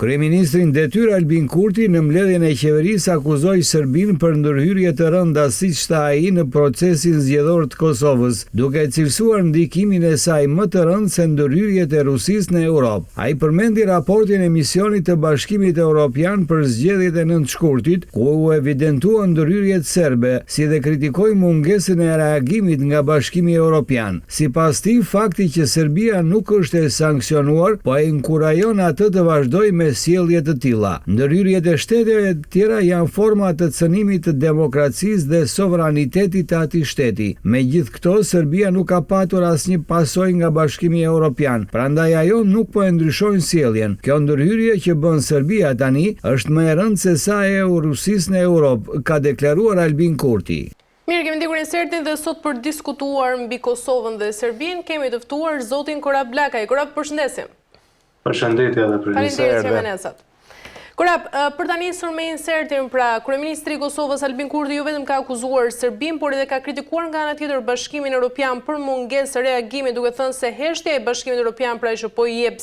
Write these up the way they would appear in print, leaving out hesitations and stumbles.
Kryeministrin detyr Albin Kurti në mbledhjen e qeverisë akuzoi Serbinë për ndërhyrje të rënda siç tha ai në procesin zgjedhor të Kosovës, duke cilësuar ndikimin e saj më të rëndë se ndërhyrjet e Rusisë në Europë. Ai përmendi raportin e misionit të Bashkimit Evropian për zgjedhjet e 9 shkurtit, ku u evidentuan ndërhyrjet serbe, si dhe kritikoi mungesën e reagimit nga Bashkimi Evropian. Sipas tij, fakti që Serbia nuk është e sankcionuar, po e inkurajon atë të vazhdojë me sjellje të tilla. Ndërhyrjet e shteteve të tjera janë forma të cënimit të demokracisë dhe sovranitetit të atij shteti. Megjithë këto, Serbia nuk ka patur asnjë pasojë nga Bashkimi Evropian, prandaj ajo nuk po e ndryshon sjelljen. Kjo ndërhyrje që bën Serbia tani është më e rëndë se sa e Rusisë në Europë, ka deklaruar Albin Kurti. Mirë, kemi ndjekur insertin dhe sot për diskutuar mbi Kosovën dhe Serbinë, kemi të ftuar zotin Korab Blakaj. Korab, përshëndesim. Përshëndetje dhe përgjithësi. Korab, për ta nisur me insertin, pra, Kryeministri i Kosovës Albin Kurti jo vetëm ka akuzuar Serbinë, por edhe ka kritikuar nga ana tjetër Bashkimin Evropian për mungesë reagimi, duke thënë se heshtja e Bashkimit Evropian pra që po jep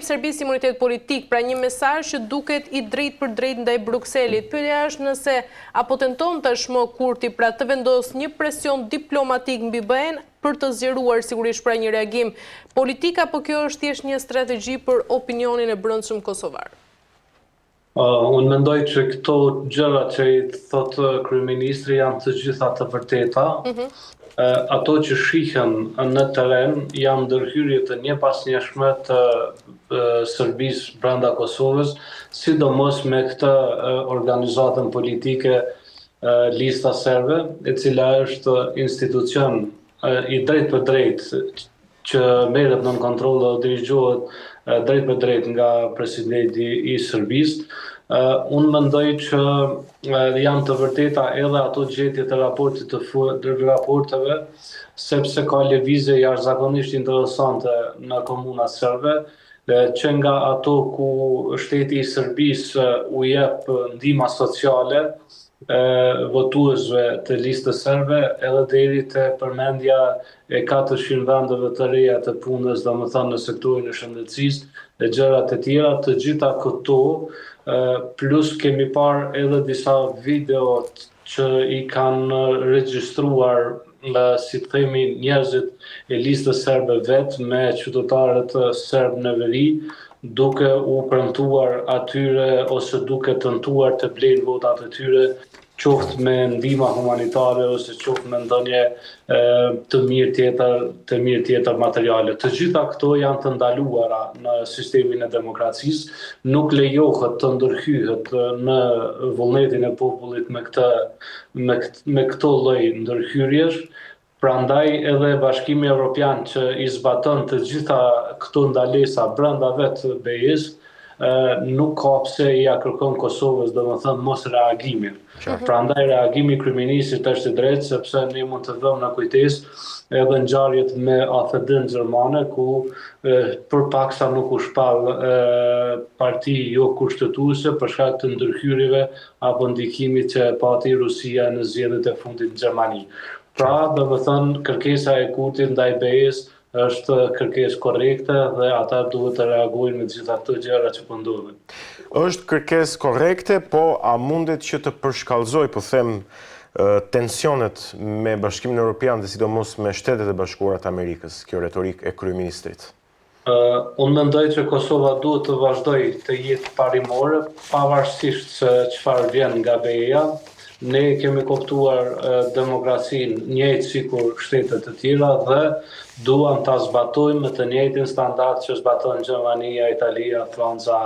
Serbisë imunitet politik, pra një mesazh që duket i drejtë për drejtë ndaj Brukselit. Pyetja është nëse apo tenton tashmë Kurti pra të vendosë një presion diplomatik mbi BE-n për të zgjeruar sigurisht pra një reagim politik, apo kjo është thjesht një strategji për opinionin e brendshëm kosovar? Unë mendoj që këto gjëra që i thot kryeministri janë të gjitha të vërteta. Ato që shihen në teren janë ndërhyrje të njepasnjeshme të Serbisë brenda Kosovës, sidomos me këtë organizatën politike Lista Serbe, e cila është institucion i drejt për drejt që merret nën kontroll dhe dirigjohet drejt për drejt nga presidenti i Serbisë. Unë mendoj që janë të vërteta edhe ato gjetje të raporteve, sepse ka lëvizje jashtëzakonisht interesante në komunat serbe, që nga ato ku shteti i Serbisë u jep ndihma sociale votuesve të listës serbe, edhe deri te përmendja e 400 vendeve të reja të punës, domethënë në sektorin e shëndetësisë dhe gjërat e tjera, të gjitha këto, plus kemi parë edhe disa videot që i kanë regjistruar si të themi njerëzit e listës serbe vetë me qytetarët serb në veri, duke u premtuar atyre ose duke tentuar të blejnë votat e tyre, qoftë me ndihma humanitare ose qoftë me ndonjë të mirë tjetër materiale. Të gjitha këto janë të ndaluara në sistemin e demokracisë, nuk lejohet të ndërhyhet në vullnetin e popullit me këto lloj ndërhyrjesh. Prandaj edhe Bashkimi Evropian që i zbaton të gjitha këto ndalesa brenda vetë BE-s, nuk ka pse ja kërkon Kosovës domethënë mos reagimin. Prandaj reagimi i kryeministit është i drejtë, sepse ne mund të vëmë në kujtesë edhe ngjarjet me AFD-n gjermane, ku përpaksa nuk u shpall parti jo kushtetuese për shkak të ndërhyrjeve apo ndikimit që pati Rusia në zgjedhjet e fundit në Gjermani. Pra, domethënë kërkesa e Kurtit ndaj BE-s është kërkesë korrekte dhe ata duhet të reagojnë me gjitha këto gjëra që po ndodhin. Është kërkesë korrekte, po a mundet që të përshkallëzoj, po them, tensionet me Bashkimin Evropian dhe sidomos me Shtetet e Bashkuara të Amerikës, kjo retorikë e kryeministrit? Unë mendoj që Kosova duhet të vazhdojë të jetë parimore, pavarësisht se çfarë vjen nga BE-ja. Ne kemi kuptuar demokracinë njëjtë sikur shtetet e tjera dhe duam ta zbatojmë me të njëjtin standard që zbaton Gjermania, Italia, Franca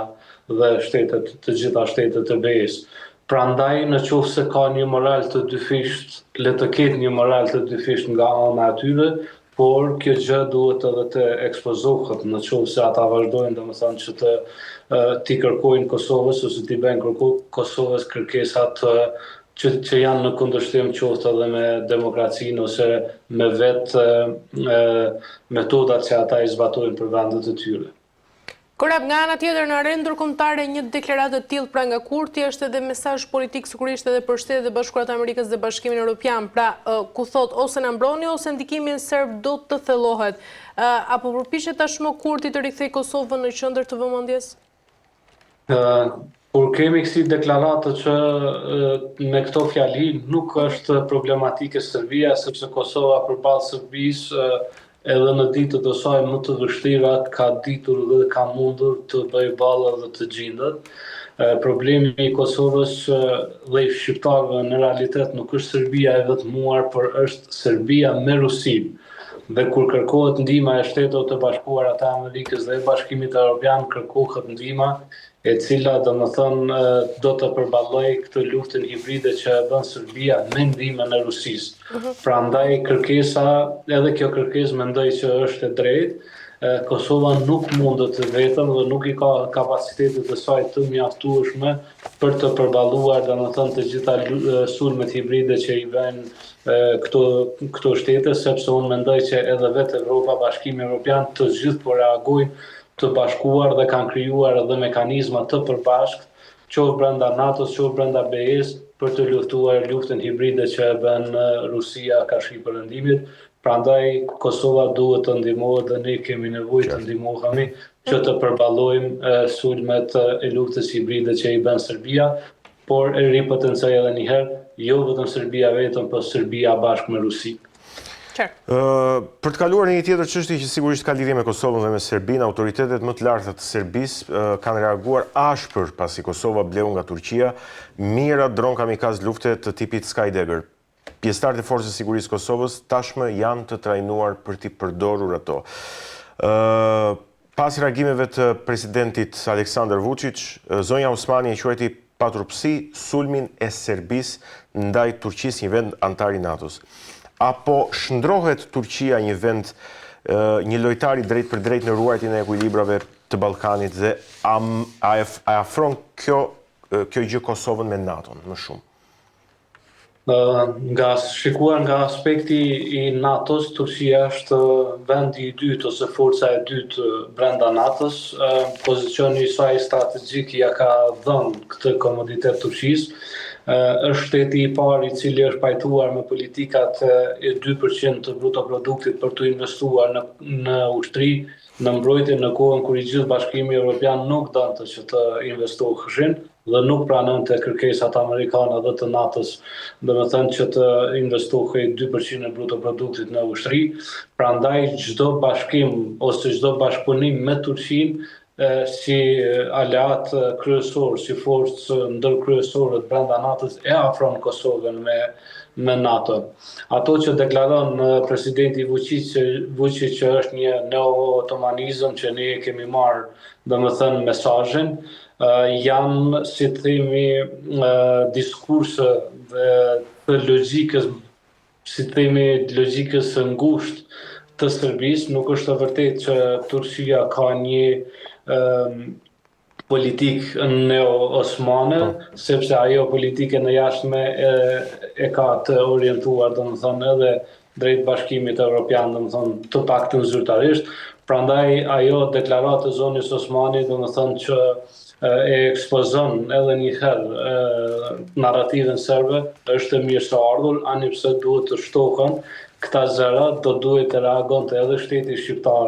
dhe të gjitha shtetet e BE-s. Prandaj, nëse ka një moral të dyfisht, le të ketë një moral të dyfisht nga ana e tyre, por kjo gjë duhet edhe të ekspozohet nëse ata vazhdojnë domethënë që t'i kërkojnë Kosovës ose t'i bëjnë Kosovës kërkesat që janë në kundërshtim qoftë edhe me demokracinë ose me vetë metodat që ata i zbatojnë për vendet e tyre. Korab, nga ana tjetër në arenë ndërkombëtare një deklaratë e tillë pra nga Kurti është edhe mesazh politik sigurisht edhe për Shtetet e Bashkuara të Amerikës dhe Bashkimin Evropian, pra ku thot ose na mbroni ose ndikimin serb do të thellohet. Apo përpiqet tashmë Kurti të rikthejë Kosovën në qendër të vëmendjes? Kur kemi kësi deklaratë që me këto fjali nuk është problematike Serbia, sepse Kosova përballë Serbisë edhe në ditët e saj më të vështira ka ditur dhe ka mundur të bëjë ballë dhe të gjindet. Problemi i Kosovës dhe i shqiptarëve në realitet nuk është Serbia e vetmuar, por është Serbia me Rusinë. Dhe kur kërkohet ndihma e Shtetit të Bashkuara të Amerikës dhe e Bashkimit Evropian, kërkohet ndihma e cila do të përballojë këtë luftën hibride që e bën Serbia me ndihmën e Rusisë. Prandaj kërkesa, edhe kjo kërkesë mendoj që është e drejtë. Kosova nuk mundet vetëm dhe nuk i ka kapacitetet e saj të mjaftueshme për të përballuar të gjitha sulmet hibride që i bëjnë këto shtete, sepse unë mendoj që edhe vetë Evropa, Bashkimi Evropian, të gjithë po reagojnë të bashkuar dhe kanë krijuar edhe mekanizma të përbashkët, qoftë brenda NATO-s, qoftë brenda BE-s, për të luftuar luftën hibride që e bën Rusia kashki perëndimit. Prandaj Kosova duhet të ndihmohet dhe ne kemi nevojë të ndihmohemi që të përballojmë sulmet e luftës hibride që i bën Serbia, por e ripotencoj edhe një herë, jo vetëm Serbia vetëm, por Serbia bashkë me Rusi. Për të kaluar në një tjetër çështje që sigurisht ka lidhje me Kosovën dhe me Serbinë, autoritetet më të larta të Serbisë kanë reaguar ashpër pasi Kosova bleu nga Turqia mijëra dron kamikaz lufte të tipit Skydagger. Pjesëtarët e Forcës së Sigurisë së Kosovës tashmë janë të trajnuar për t'i përdorur ato. Pas reagimeve të presidentit Aleksandar Vučić, zonja Osmani e quajti paturpsi sulmin e Serbisë ndaj Turqisë, një vend antar i NATO-s. Apo shndrohet Turqia një lojtar i drejt për drejt në ruajtjen e ekuilibrave të Ballkanit dhe a afron kjo gjë Kosovën me NATO-n më shumë? Shikuar nga aspekti i NATO-s, Turqia është vendi i dytë ose forca e dytë brenda NATO-s. Pozicioni i saj strategjik ja ka dhënë këtë komoditet Turqisë. Është shteti i parë i cili është pajtuar me politikat e 2% të bruto produktit për të investuar në ushtri, në mbrojtje në kohën kur i gjithë Bashkimi Evropian nuk donte që të investoheshin dhe nuk pranonte kërkesat amerikane dhe të NATO-s, domethënë që të investohej 2% e bruto produktit në ushtri. Prandaj çdo bashkim ose çdo bashkëpunim me Turqinë si aleat kryesor, si forcë ndërkryesore brenda NATO-s e afron Kosovën me NATO. Ato që deklaron presidenti Vučić që është një neo-otomanizëm që ne kemi marrë, domethënë mesazhin, janë, si themi, diskurse dhe logjikës, si themi, logjikës së ngushtë të Serbisë. Nuk është e vërtetë që Turqia ka një politik neo-osmane, sepse ajo politike në jashtme e ka të orientuar, domethënë, edhe drejt Bashkimit Evropian, domethënë, të paktën zyrtarisht. Prandaj ajo deklaratë e zonës Osmani, domethënë që e ekspozon edhe një herë narrativën serbe, është mirë së ardhur, ani pse duhet të shtohen këta zëra, do duhet të reagonte edhe shteti shqiptar